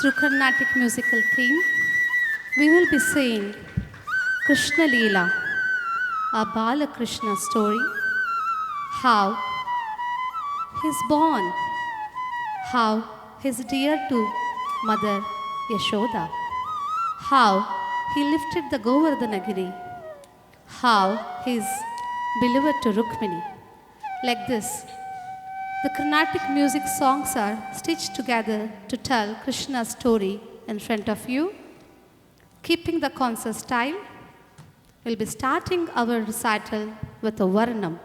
Through Carnatic musical theme, we will be saying Krishna Leela, a Bala Krishna story, how he is born, how he is dear to Mother Yashoda, how he lifted the Govardhanagiri, how he is beloved to Rukmini. Like this, the Carnatic music songs are stitched together to tell Krishna's story in front of you. Keeping the concert style, we'll be starting our recital with a Varnam.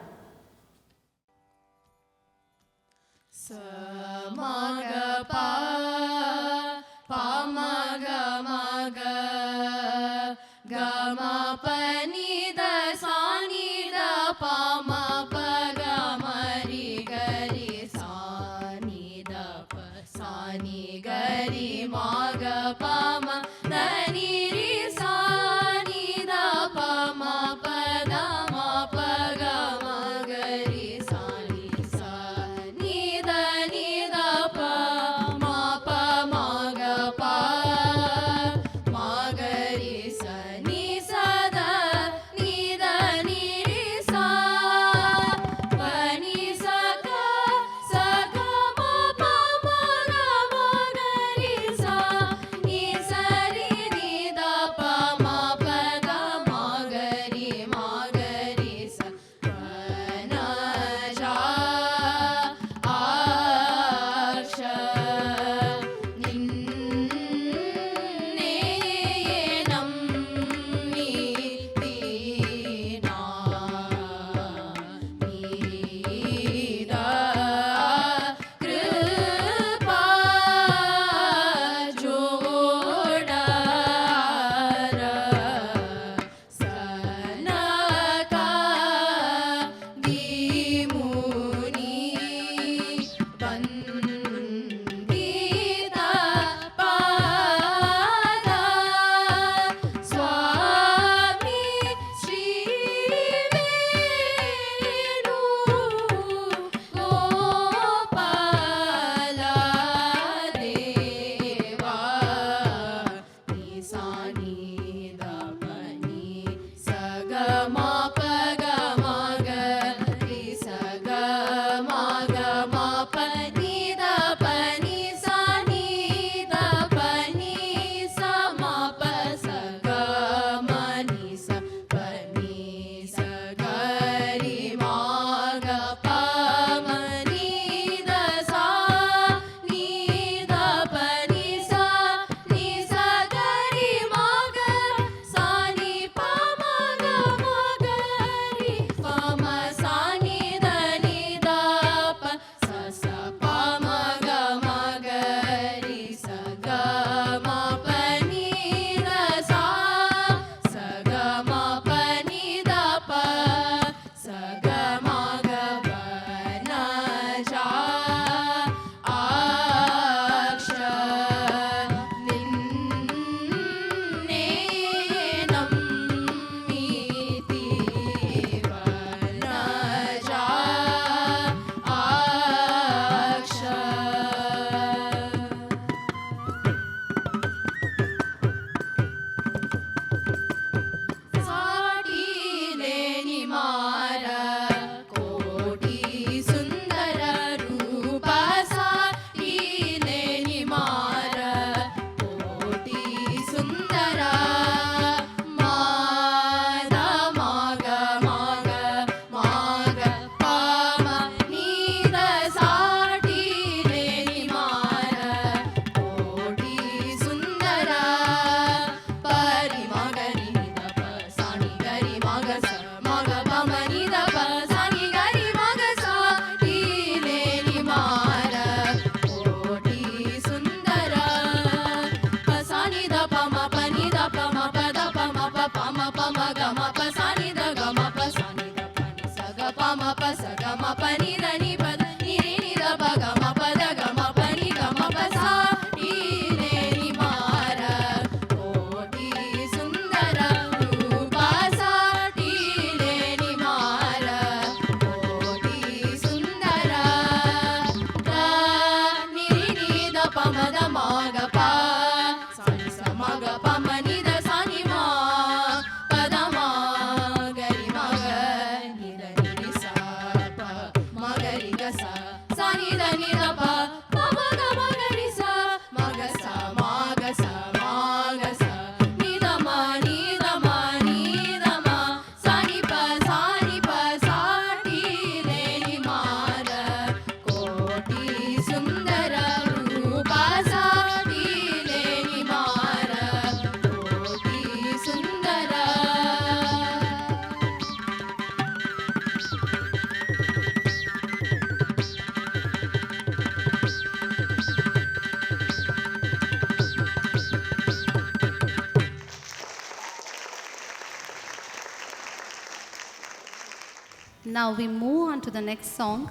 Now we move on to the next song,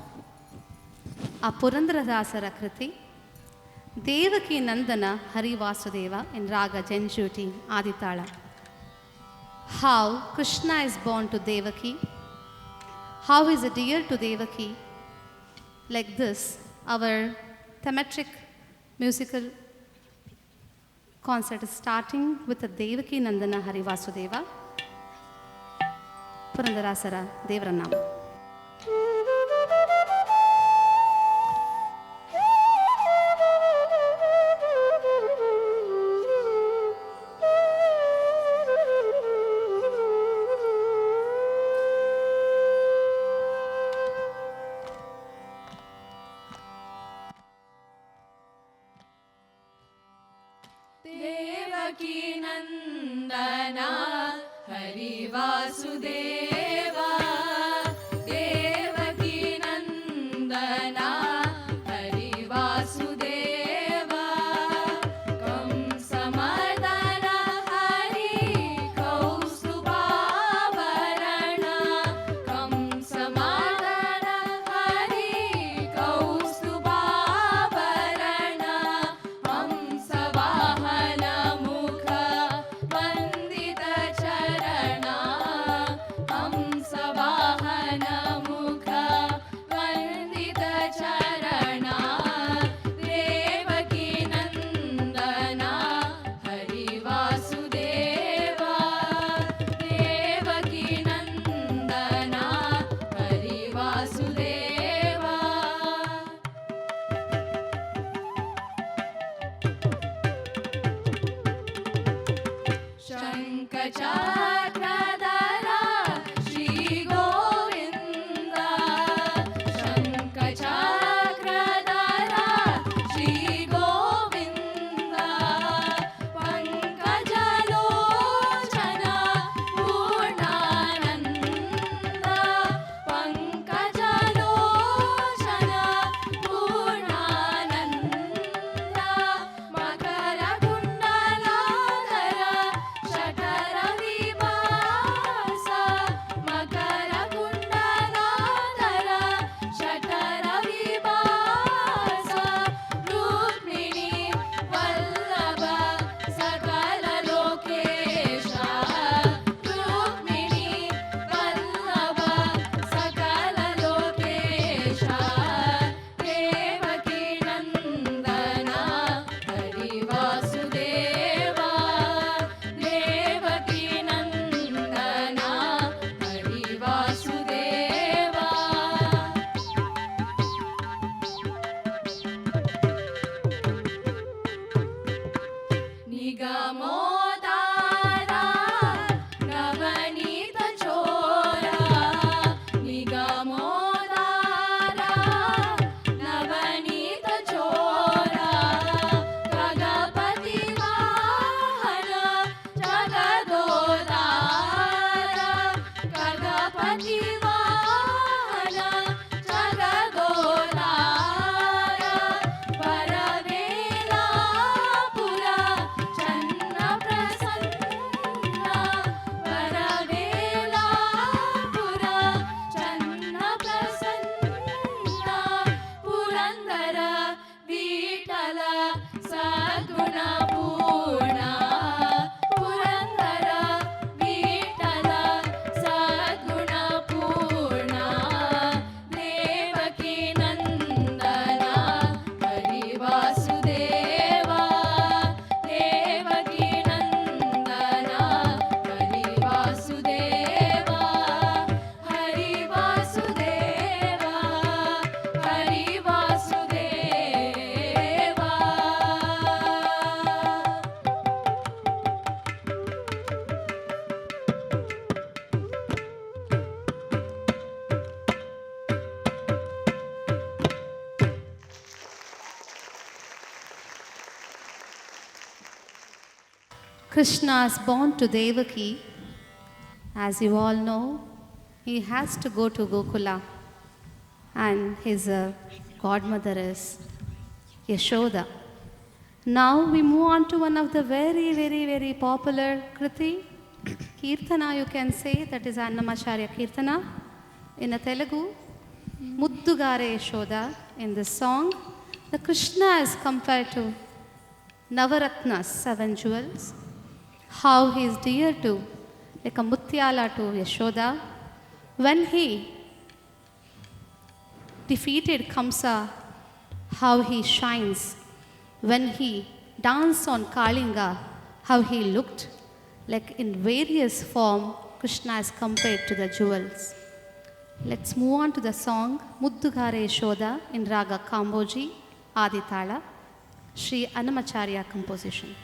a Purandaradasara Kriti, Devaki Nandana Hari Vasudeva in Raga Janjuti Aditala. How Krishna is born to Devaki, how is it dear to Devaki. Like this, our thematic musical concert is starting with the Devaki Nandana Hari Vasudeva, Purandarasara Devaranama. Devaki नंदना हरि वासुदेवा देवकी नंदना हरि वासुदेवा कंसमर्दन हरि कौस्तुभाभरण कंसमर्दन हरि कौस्तुभाभरण हंसवाहन मुख वंदित चरण हंसवाहन मुख वंदित चरण देवकी नंदना हरि वासुदेवा देवकी नंदना हरि वासुदेवा शङ्खचक्रधरा श्रीगोविन्द शङ्खचक्रधरा श्रीगोविन्द पङ्कजलोचन पूर्णानन्द पङ्कजलोचन पूर्णानन्द मकरकुण्डलाधर शठरविभास मकरकुण्डलाधर शठरविभास रुक्मिणी वल्लभ सकललोकेश रुक्मिणी वल्लभ सकललोकेश देवकी नन्दना हरि वासुदेवा देवकी नन्दना हरि वासुदेवा निगमोदारा नवनीत चोरा निगमोदारा नवनीत चोरा गगपति वाहन जगदोदारा गगपति वाहन जगदोदारा वरवेलापुर चन्न प्रसन्न वरवेलापुर चन्न प्रसन्न पुरंदर विठ्ठल सद्गुण पूर्ण पुरंदर विठ्ठल सद्गुण पूर्ण देवकी नंदना हरि वासुदेवा देवकी नंदना Hari Vasudeva Hari Vasudeva Hari Vasudeva Krishna is born to Devaki. As you all know, he has to go to Gokula, and his godmother is Yashoda. Now we move on to one of the very, very, very popular Kriti, Kirtana, you can say, that is Annamacharya Kirtana, In a Telugu, Muddugare Yashoda, in this song, the Krishna is compared to Navaratnas, 7 jewels, how he is dear to, like a Mutyala to Yashoda. When he defeated Kamsa, how he shines. When he danced on Kalinga, how he looked. Like in various form, Krishna is compared to the jewels. Let's move on to the song Muddugare Yashoda in Raga Kamboji, Aditala, Sri Annamacharya composition.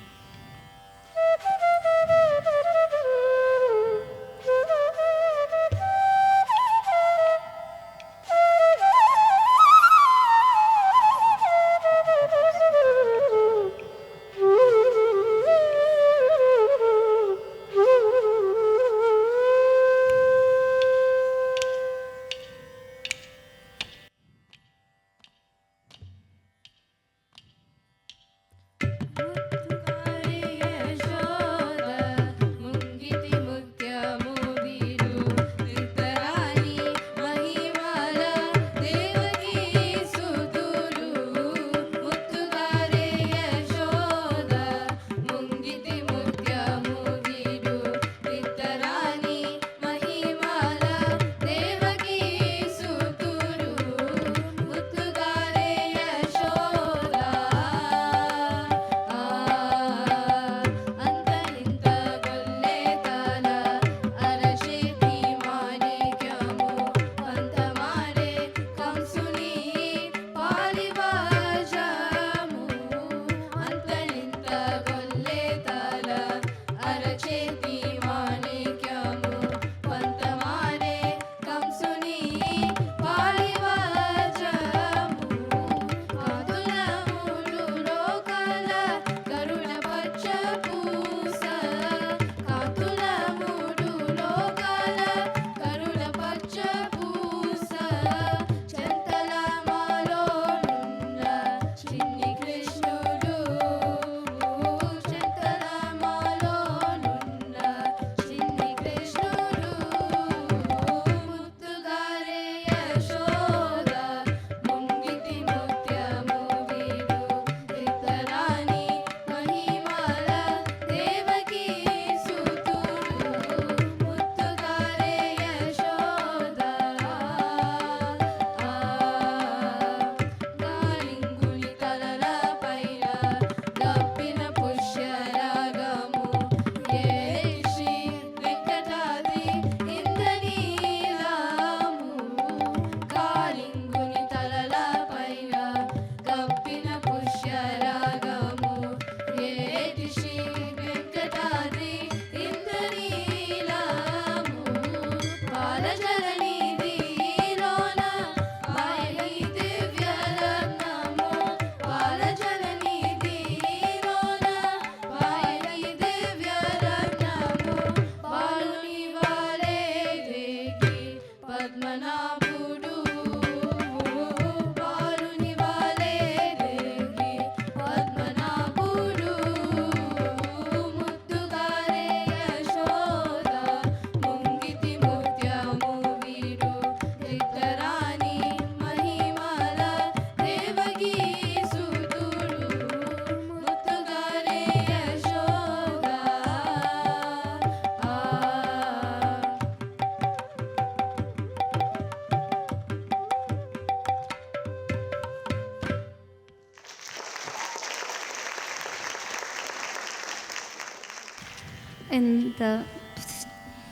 In the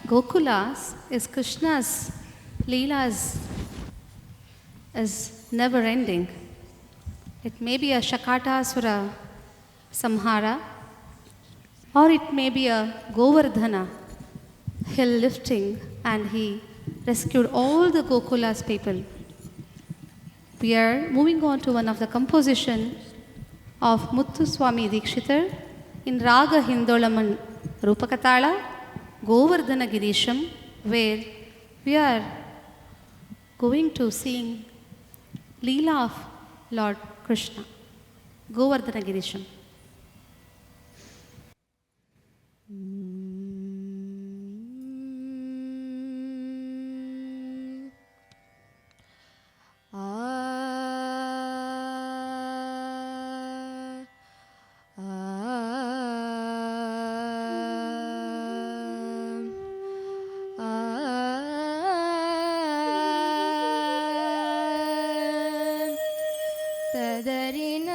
Gokulas, is Krishna's Leelas is never ending. It may be a Shakatasura Samhara, or it may be a Govardhana hill lifting, and he rescued all the Gokulas people. We are moving on to one of the composition of Muthuswami Dikshitar in Raga Hindolaman Rupakatala, Govardhana Girisham, where we are going to sing Leela of Lord Krishna, Govardhana Girisham. ತದರಿನ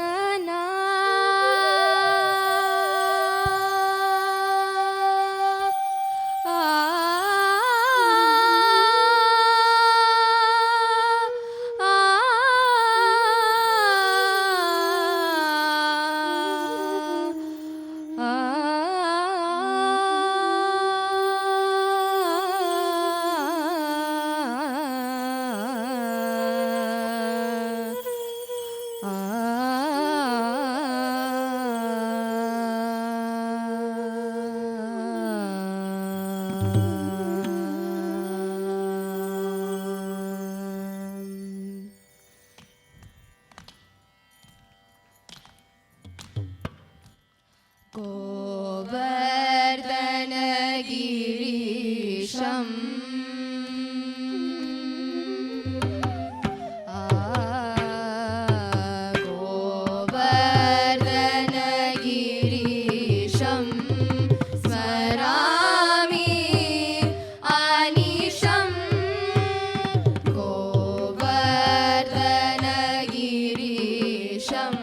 गोवर्धनगिरीशम् गोवर्धनगिरीशं स्मरामि आनिशं गोवर्धनगिरीशं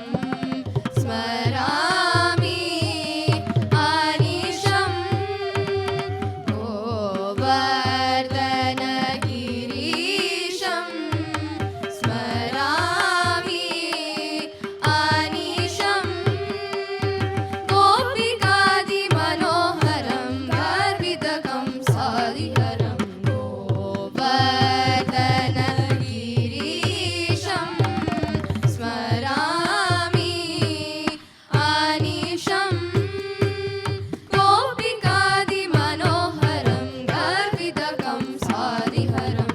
स्मरामि आनिशं गोवर्धनगिरीशं स्मरामि आनिशं गोपिकादिमनोहरं गर्वितकं सादिहरं गोवर्धनगिरीशं स्मरामि आनिशं गोपिकादिमनोहरं गर्वितकं सादिहरं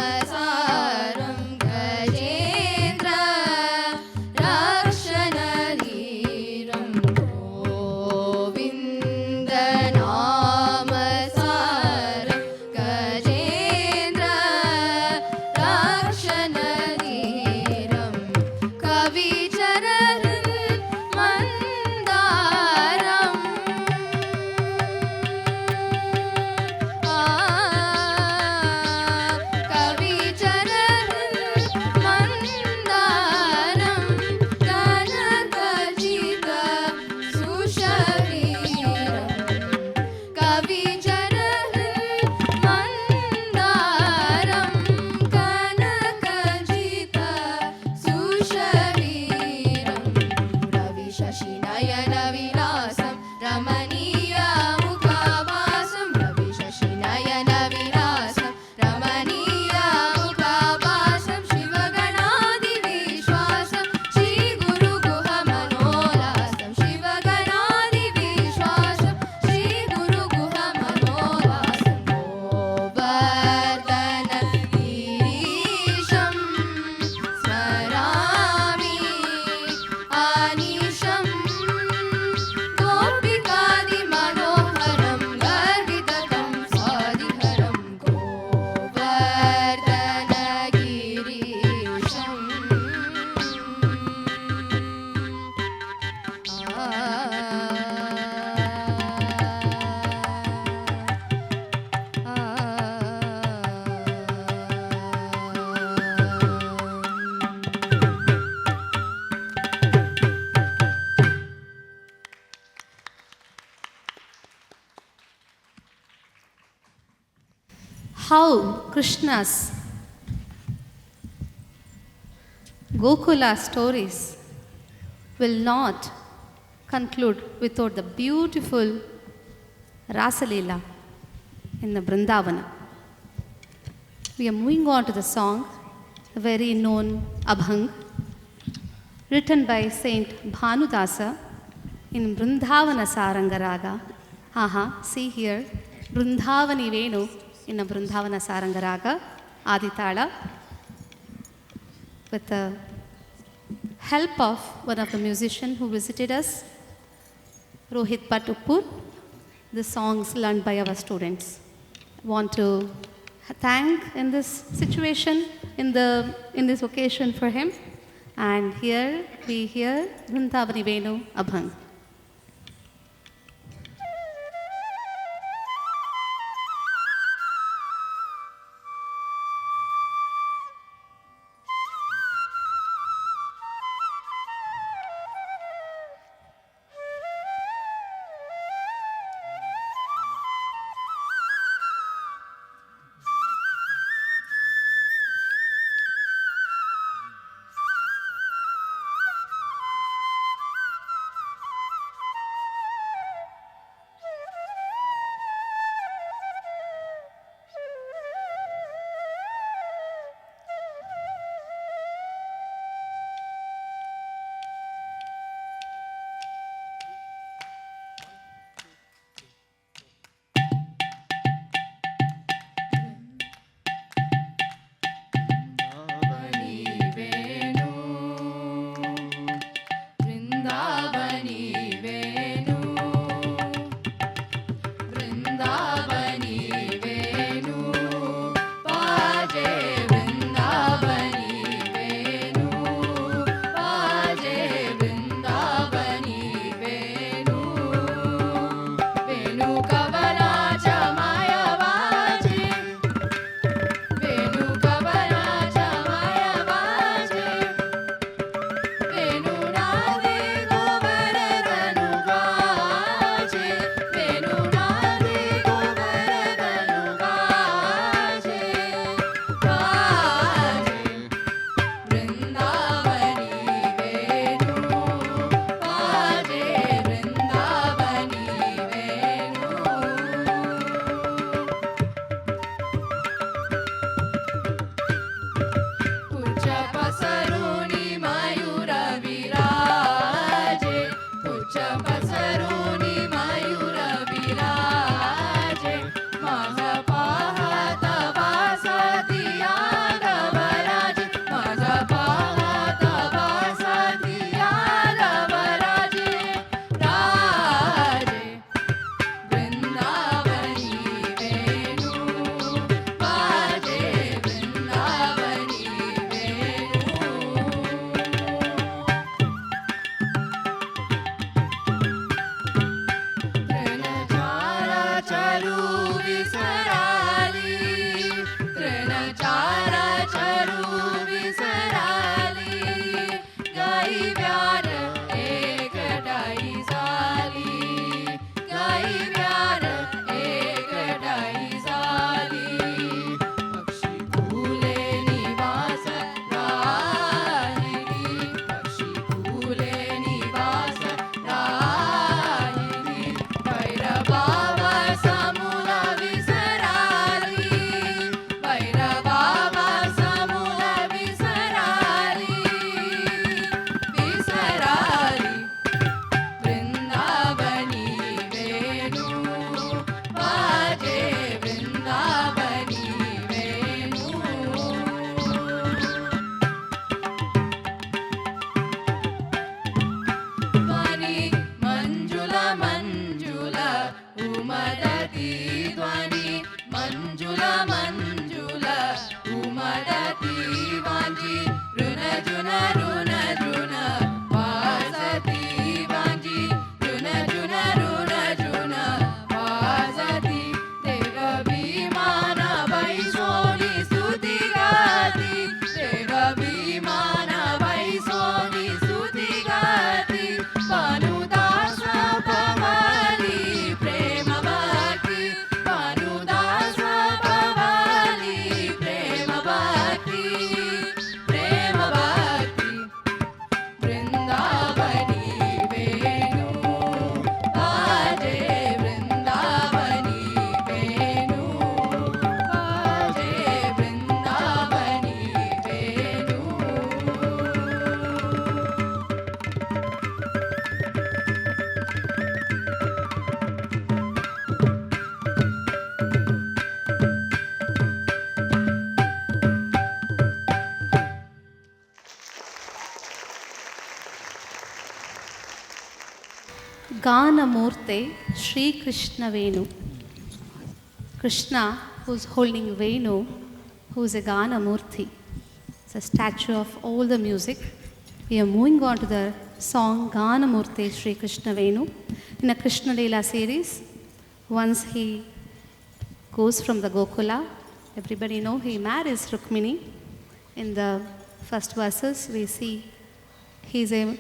गोविन्दनामसारं गजेन्द्र रक्षणधीरं गोविन्दनामसारं गजेन्द्र रक्षणधीरं कविचरन् मन्दारम् कविचरन् मन्दारं कनकचित सुशरीरं कविचरन् मन्दारं कनकचित सुशरीरं रविशशिनयनविलासं रमणीयमुखाभासं रविशशिनयनविलासं रमणीयमुखाभासं शिवगणादिविश्वासं श्रीगुरुगुहमनोलासं शिवगणादिविश्वासं श्रीगुरुगुहमनोलासं गोवर्धनगिरीशं स्मरामि आनिशं गोपिकादिमनोहरं गर्वितकं सादिहरं How Krishna's Gokula stories will not conclude without the beautiful Rasalila in the Vrindavana. We are moving on to the song, the very known Abhang, written by Saint Bhanudasa in Vrindavana Sarangaraga. See here, Vrindavani Venu in a Vrindavana Sarangaraga, Aditala, with the help of one of the musicians who visited us, Rohit Bhatt Uppur. The songs learned by our students. I want to thank in this situation, in this occasion for him. And here we hear Vrindavani Venu Abhang. ಗಾನಮೂರ್ತೆ ಶ್ರೀಕೃಷ್ಣವೇನು. Krishna who's holding Venu, who's a Gana Murti. It's a statue of all the music. We are moving on to the song Gana Murti Sri Krishna Venu in a Krishna Leela series. Once he goes from the Gokula, everybody know he marries Rukmini. In the first verses, we see he's a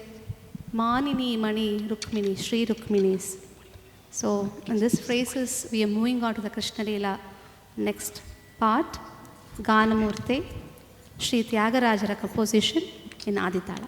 Manini Mani Rukmini, Sri Rukminis. So in this phrases, we are moving on to the Krishna Leela next part, Ganamurte, Sri Tyagarajara composition in Aditala.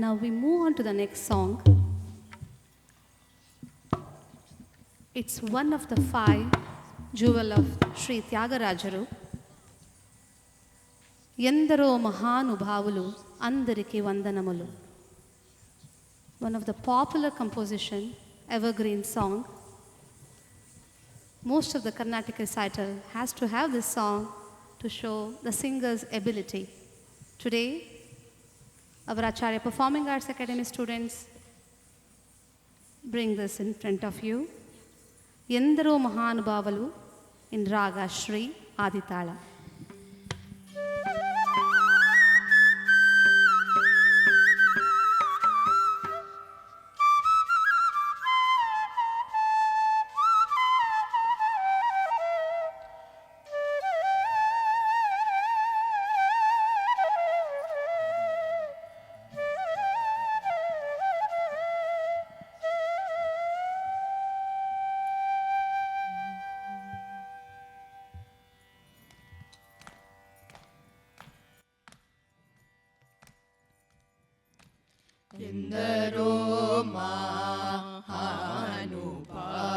Now we move on to the next song. It's one of the 5 jewel of Sri Tyagarajaru. ఎందరో మహానుభావులు అందరికి వందనములు. One of the popular composition, evergreen song. Most of the Carnatic recital has to have this song to show the singer's ability. Today, our Acharya Performing Arts Academy students bring this in front of you. ఎందరో మహానుభావులు in Raga Shri Aditala. ఎందరో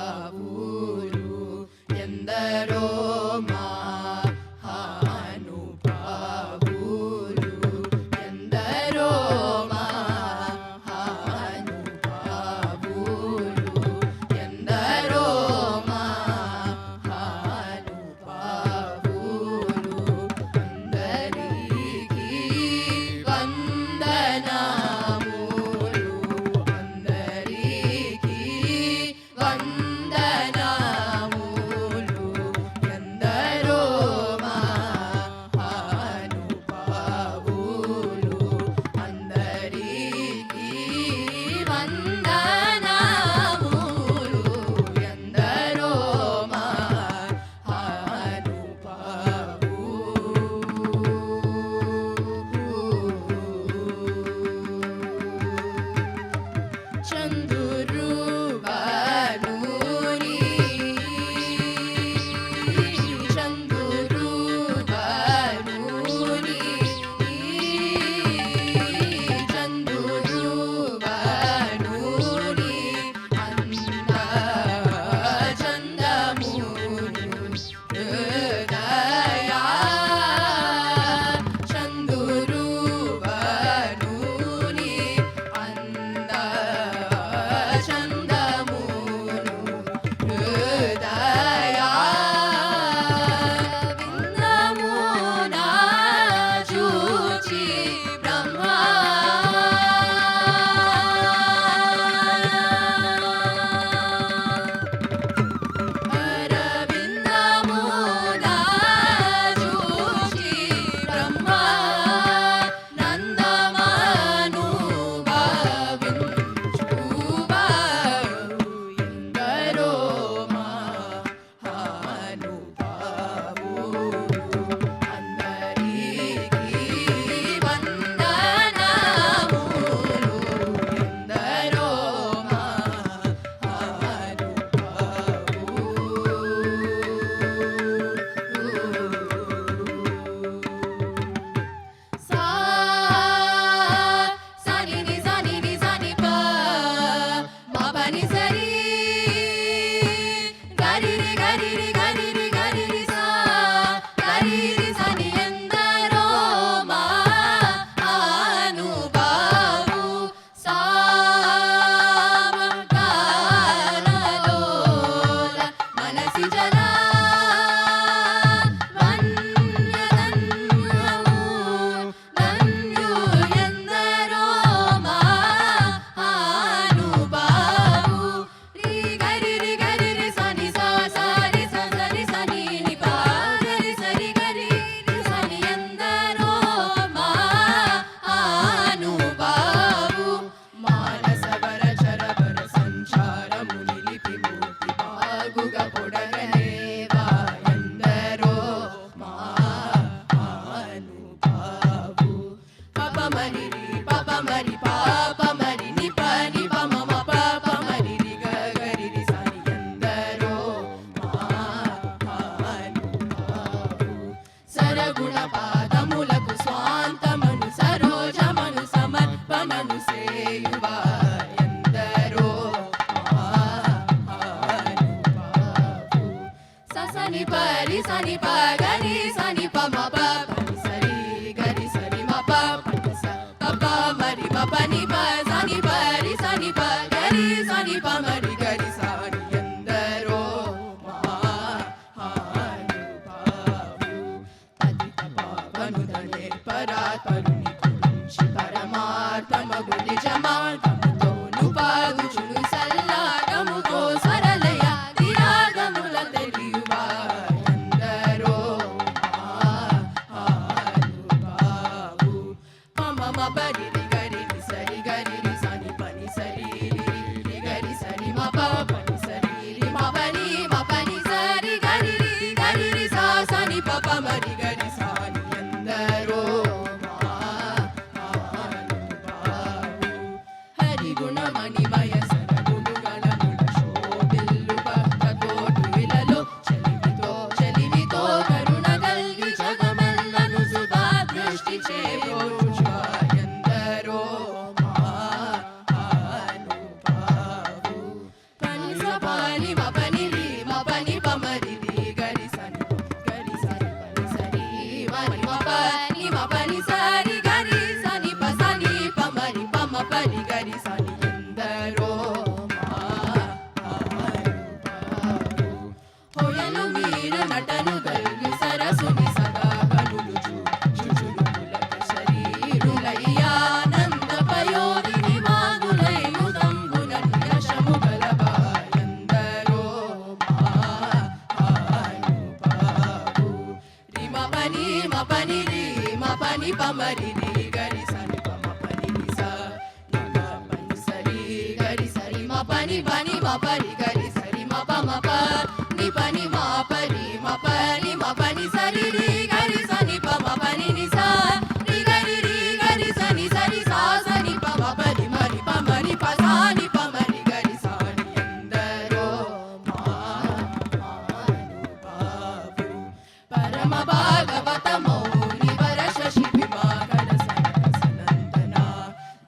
మహానుభావులు ఎందరో మహానుభావులు ఎందరో మహానుభావులు ఎందరో మహానుభావులు అందరికీ వందనములు అందరికీ వందనములు ఎందరో మహానుభావులు అందరికీ వందనములు ఎందరో మహానుభావులు యథార్థమగు నిజమార్గముతోను పాగుచును సల్లాగముతో సరళయ దిరాగముల తెలియువారెందరో మహానుభావు. మమ బరిరి గరిరి సరి గరిరి సని పని సరి రి గరి సరి మప పని సరి రి మపని మపని సరి గరిరి గరిరి సా సని పప మరి గరి సాని ఎందరో మహానుభావు. హరి గుణమణిమయ సరగుడు గణముల శోభిల్లు భక్తతోటు ఇలలో చెలిమితో కరుణ గల్గి జగమెల్లను సుధా దృష్టి చేబ్రోచు ఎందరో మహానుభావు. పని సపాని మపని రి మపని పమరి రి గరి సని గరి సరి పని సరి మరి మపని మపని సరి గరి సని పసని పమరి పమ పని గరి సని ఎందరో మహానుభావు. హోయను మీర నటను గల్గి సరసుని సదా కనులు జుజులులక శరీరులయ్యానంద పయోధిని మాగులైయుదంబునని యశము గలబాయందరో మహానుభావు. రిమ పని మపని రి మపని పమరి రి గరి సని పమ పని రి స నిమ పని సరి గరి సరి మపని పని మపరి గరి సరి మప మప ని పని మాపరి మపని మపని సరి రి గరి సని పమ పని ని స రి గరి సని సరి సా సని పమ పరి మరి పమరి పసాని పమరి గరి సాని ఎందరో మహానుభావు. పరమ భాగవత మౌని వర శశి విమాకర సనక సనందన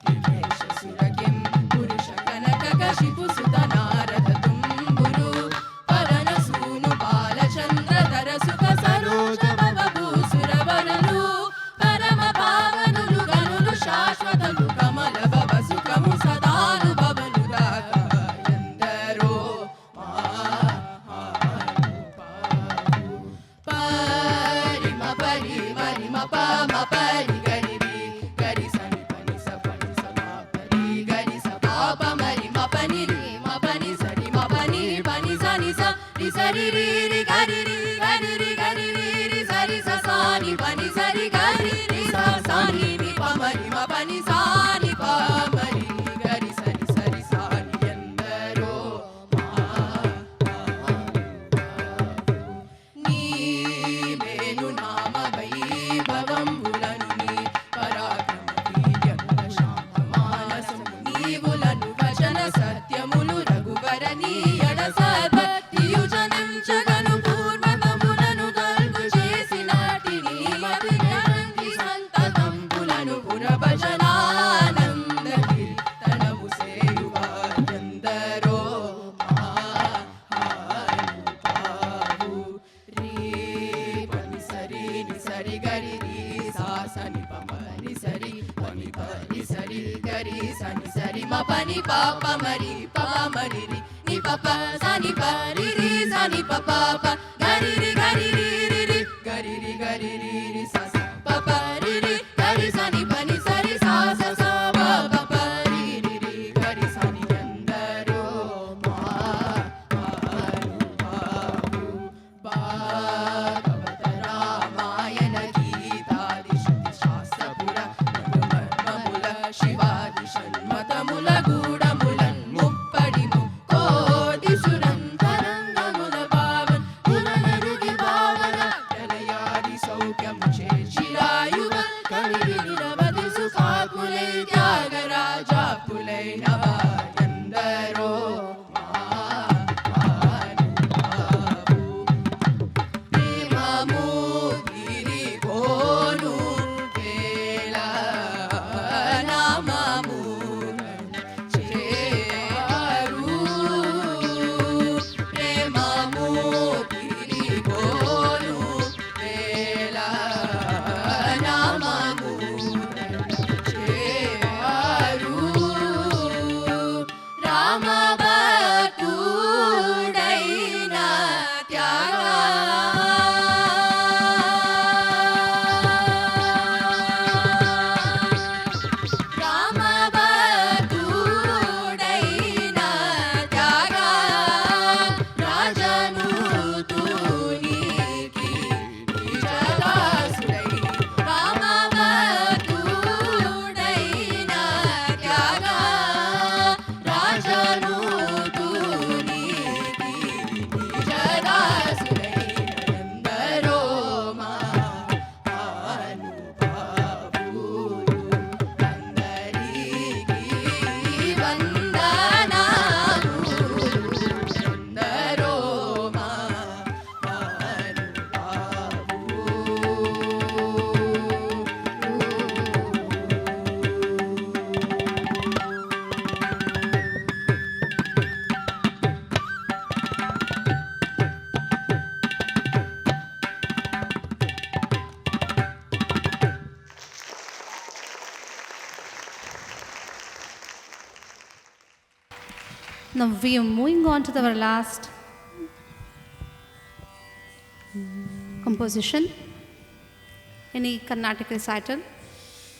దివేశ సురకిం పురుష కనక కశిపు సుత నారద తుంబురు పవన సూను బాలచంద్రధర సుఖ సరోజ భవభూసుర వరలు పరమ పావనులు గనులు శాశ్వతలు కమల భవ సుఖము సదానుభవలు దాకా ఎందరో మహానుభావు. పరి మపరి మరి మప మపరి గరి రి గరి సని పని స మాపరి గరి స పాప మరి మపని రి మపని సరి మపని పని సని స రి సరి రి రి గరి రి గరి రి గరి రి రి సరి స సాని పని సరి గరి రి స సాని ని పమరి మపని సాని పమరి గరి సరి సరి సాని ఎందరో మహానుభావు. నీ వేణు నామ వైభవంబులను నీ పరాక్రమ వీర్యముల శాంత మానసము నీవులను వచన సత్యములు రఘువర నీయడ సద్భక్తియు జనించగను పూర్వకములను గల్గు చేసినాటి నీ మతి గరంగి సంతతంబులను పురభజనానంద కీర్తనము సేయువారెందరో మహానుభావు. రీ పని సరి ని సరి గరి రి సా సని పమరి సరి పని పని సరి గరి సని సరి మపని పాప మరి పమరి రి ని పప సని పరి రి సని పప ప గరి రి గరి రి రి రి గరి రి గరి రి రి స స పప రి రి గరి సని పని సరి సా స స ప పప రి రి రి గరి సని ఎందరో మహానుభావు. భాగవత రామాయణ గీతాది శృతి శాస్త్రపుర మర్మముల శివాది షణ్మతముల గూఢములన్ ముప్పడి ముక్కోటి సురంతరంగముల భావన్ పునరుగి భావన Now we are moving on to our last composition. Any Carnatic recital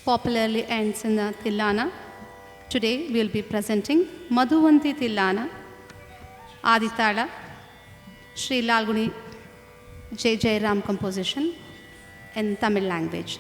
popularly ends in the Tillana. Today we will be presenting Madhuvanti Tillana, Aditala, Sri Lalguni J. Jairam composition in Tamil language.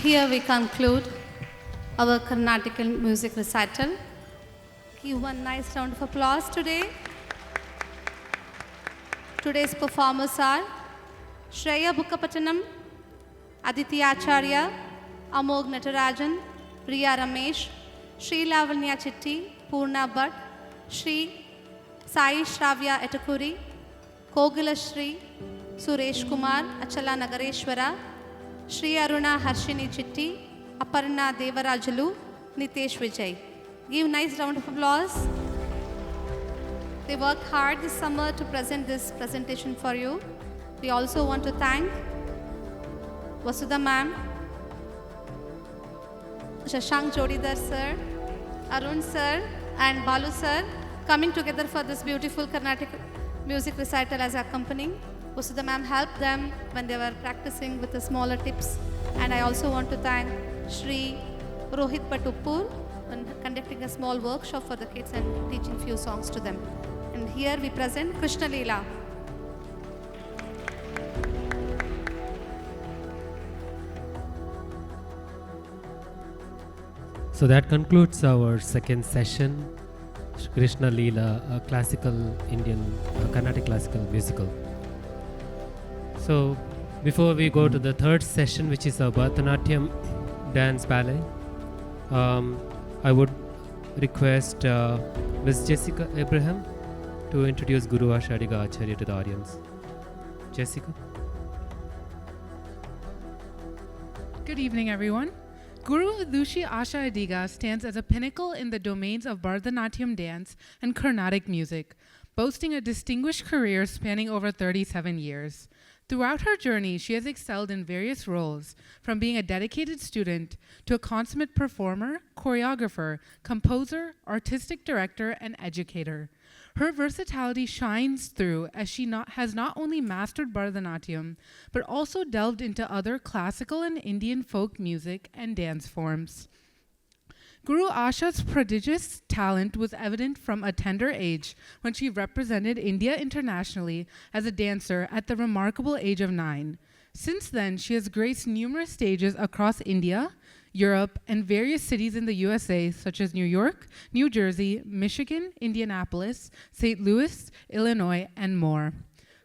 Here we conclude our Carnatic music recital. Give one nice round of applause today. Today's performers are Shreya Bukkapatanam, Aditi Acharya, Amog Natarajan, Priya Ramesh, Sri Lavanya Chitti, Purna Bhatt, Sri Sai Shravya Etakuri, Kogila Shri, Suresh Kumar, Achala Nagareshwara, Sri Aruna Harshini Chitti, Aparna Devarajalu, Nitesh Vijay. Give nice round of applause. They worked hard this summer to present this presentation for you. We also want to thank Vasudha ma'am, Shashank Jodidar sir, Arun sir and Balu sir coming together for this beautiful Carnatic music recital as accompanying. Vasudha ma'am helped them when they were practicing with the smaller tips. And I also want to thank Shri Rohit Patuppur when conducting a small workshop for the kids and teaching few songs to them. And here we present Krishna Leela. So that concludes our second session, Krishna Leela, a classical Indian, Carnatic classical musical. So before we go to the third session, which is a Bharatanatyam dance ballet, I would request Ms. Jessica Abraham to introduce Guru Asha Adiga Acharya to the audience. Jessica. Good evening, everyone. Guru Vidushi Asha Adiga stands as a pinnacle in the domains of Bharatanatyam dance and Carnatic music, boasting a distinguished career spanning over 37 years. Throughout her journey, she has excelled in various roles, from being a dedicated student to a consummate performer, choreographer, composer, artistic director, and educator. Her versatility shines through as she has not only mastered Bharatanatyam, but also delved into other classical and Indian folk music and dance forms. Guru Asha's prodigious talent was evident from a tender age when she represented India internationally as a dancer at the remarkable age of 9. Since then, she has graced numerous stages across India, Europe, and various cities in the USA, such as New York, New Jersey, Michigan, Indianapolis, St. Louis, Illinois, and more.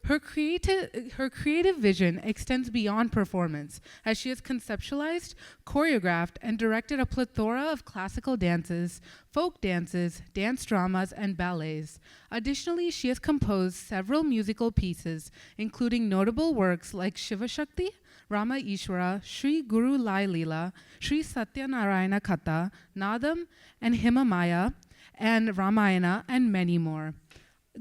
Her creative vision extends beyond performance, as she has conceptualized, choreographed, and directed a plethora of classical dances, folk dances, dance dramas, and ballets. Additionally, she has composed several musical pieces, including notable works like Shiva Shakti, Rama Ishwara, Sri Guru Lai Leela, Sri Satya Narayana Katha, Nadam, and Himamaya, and Ramayana, and many more.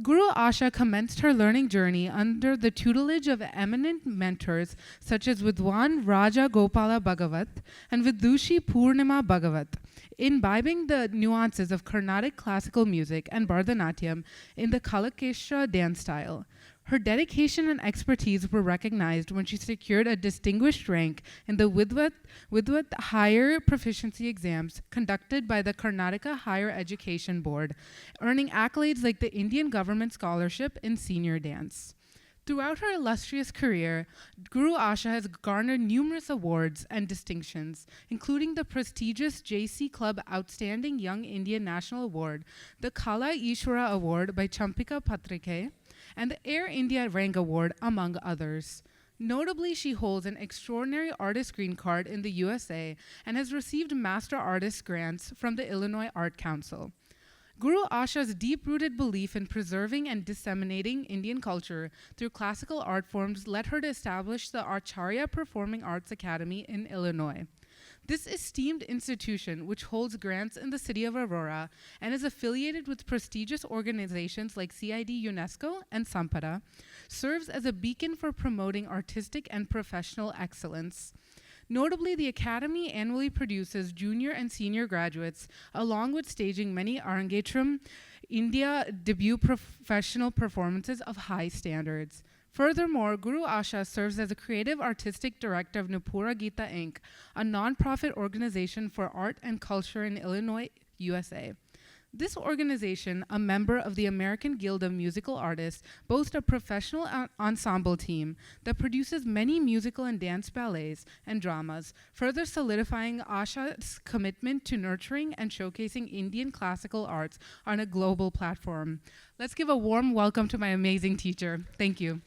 Guru Asha commenced her learning journey under the tutelage of eminent mentors such as Vidwan Raja Gopala Bhagavat and Vidushi Purnima Bhagavat, imbibing the nuances of Carnatic classical music and Bharatanatyam in the Kalakestra dance style. Her dedication and expertise were recognized when she secured a distinguished rank in the Vidwat Higher Proficiency Exams conducted by the Karnataka Higher Education Board, earning accolades like the Indian Government Scholarship in Senior Dance. Throughout her illustrious career, Guru Asha has garnered numerous awards and distinctions, including the prestigious JC Club Outstanding Young Indian National Award, the Kala Ishwara Award by Champika Patrike, and the Air India Rank Award, among others. Notably, she holds an extraordinary artist green card in the USA and has received master artist grants from the Illinois Art Council. Guru Asha's deep-rooted belief in preserving and disseminating Indian culture through classical art forms led her to establish the Acharya Performing Arts Academy in Illinois. This esteemed institution, which holds grants in the city of Aurora and is affiliated with prestigious organizations like CID UNESCO and Sampada, serves as a beacon for promoting artistic and professional excellence. Notably, the Academy annually produces junior and senior graduates, along with staging many Arangetram India debut professional performances of high standards. Furthermore, Guru Asha serves as a creative artistic director of Nupura Gita Inc., a nonprofit organization for art and culture in Illinois, USA. This organization, a member of the American Guild of Musical Artists, boasts a professional ensemble team that produces many musical and dance ballets and dramas, further solidifying Asha's commitment to nurturing and showcasing Indian classical arts on a global platform. Let's give a warm welcome to my amazing teacher. Thank you.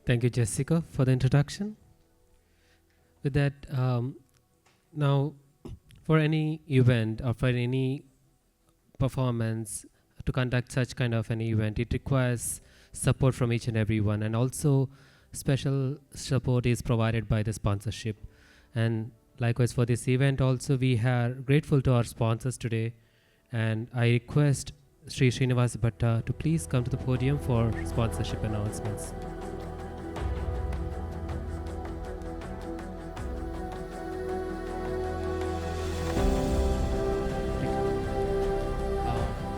Thank you, Jessica, for the introduction. With that, now, for any event or for any performance, to conduct such kind of an event, it requires support from each and everyone, and also special support is provided by the sponsorship. And likewise for this event also, we are grateful to our sponsors today, and I request Sri Srinivas Bhatta to please come to the podium for sponsorship announcements.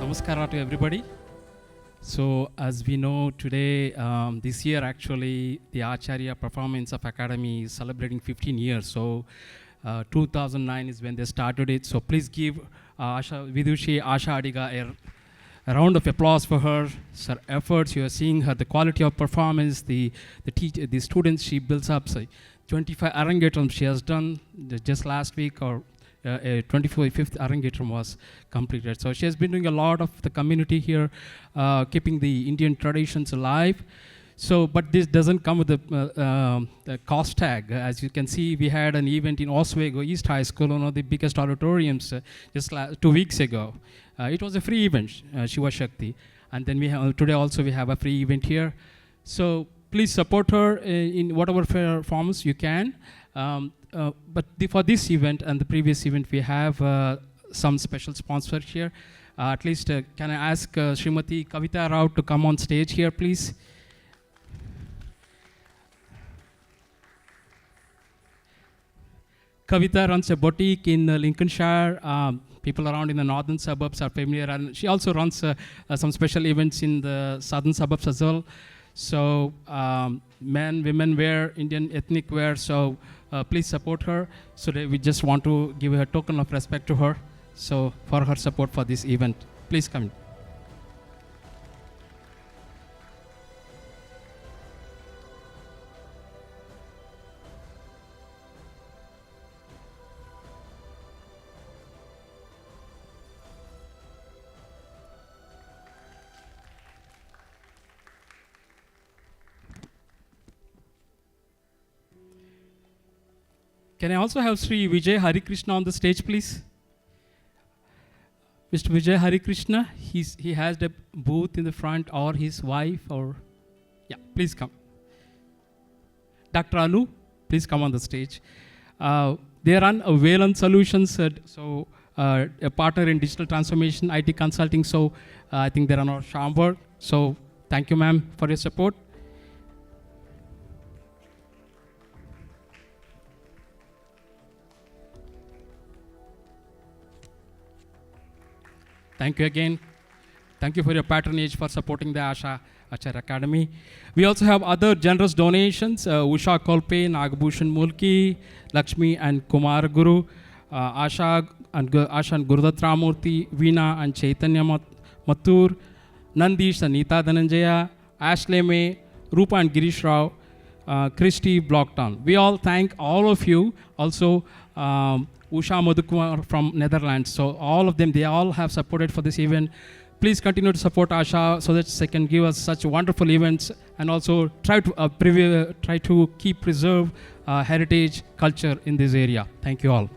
Namaskara to everybody. So as we know today, this year actually the Acharya Performance of Academy is celebrating 15 years. So 2009 is when they started it. So please give Vidushi Asha Adiga a round of applause for her efforts. You are seeing her, the quality of performance, the students she builds up. So 25 Arangetram she has done just last week, or 25th Arangetram was completed. So she has been doing a lot of the community here, keeping the Indian traditions alive. So, but this doesn't come with the cost tag. As you can see, we had an event in Oswego East High School, one of the biggest auditoriums, just 2 weeks ago. It was a free event, Shiva Shakti. And then we have, today also we have a free event here. So please support her in whatever forms you can. But for this event and the previous event, we have some special sponsors here. At least, can I ask Srimati Kavita Rao to come on stage here, please? Kavita runs a boutique in Lincolnshire. People around in the northern suburbs are familiar, and she also runs some special events in the southern suburbs as well. So men, women wear, Indian ethnic wear, so please support her. So we just want to give a token of respect to her. So for her support for this event, please come in. Can I also have Sri Vijay Hari Krishna on the stage, please? Mr. Vijay Hari Krishna, he has the booth in the front, or his wife, or yeah, please come. Dr. Anu, please come on the stage. They run a Velan Solutions, so a partner in digital transformation, IT consulting. So I think they run our Shamburg. So thank you, ma'am, for your support. Thank you again. Thank you for your patronage for supporting the Asha Acharya Academy. We also have other generous donations. Usha Kolpe, Nagabhushan Mulki, Lakshmi and Kumar Guru, Asha and Gurudat Ramurthy, Veena and Chaitanya Mathur, Nandish and Neeta Dhananjaya, Ashley May, Rupa and Girish Rao, Christy Blocktown. We all thank all of you. Also, Usha Madhukumar from Netherlands. So all of them, they all have supported for this event. Please continue to support Asha so that they can give us such wonderful events, and also try to keep preserve heritage culture in this area. Thank you all.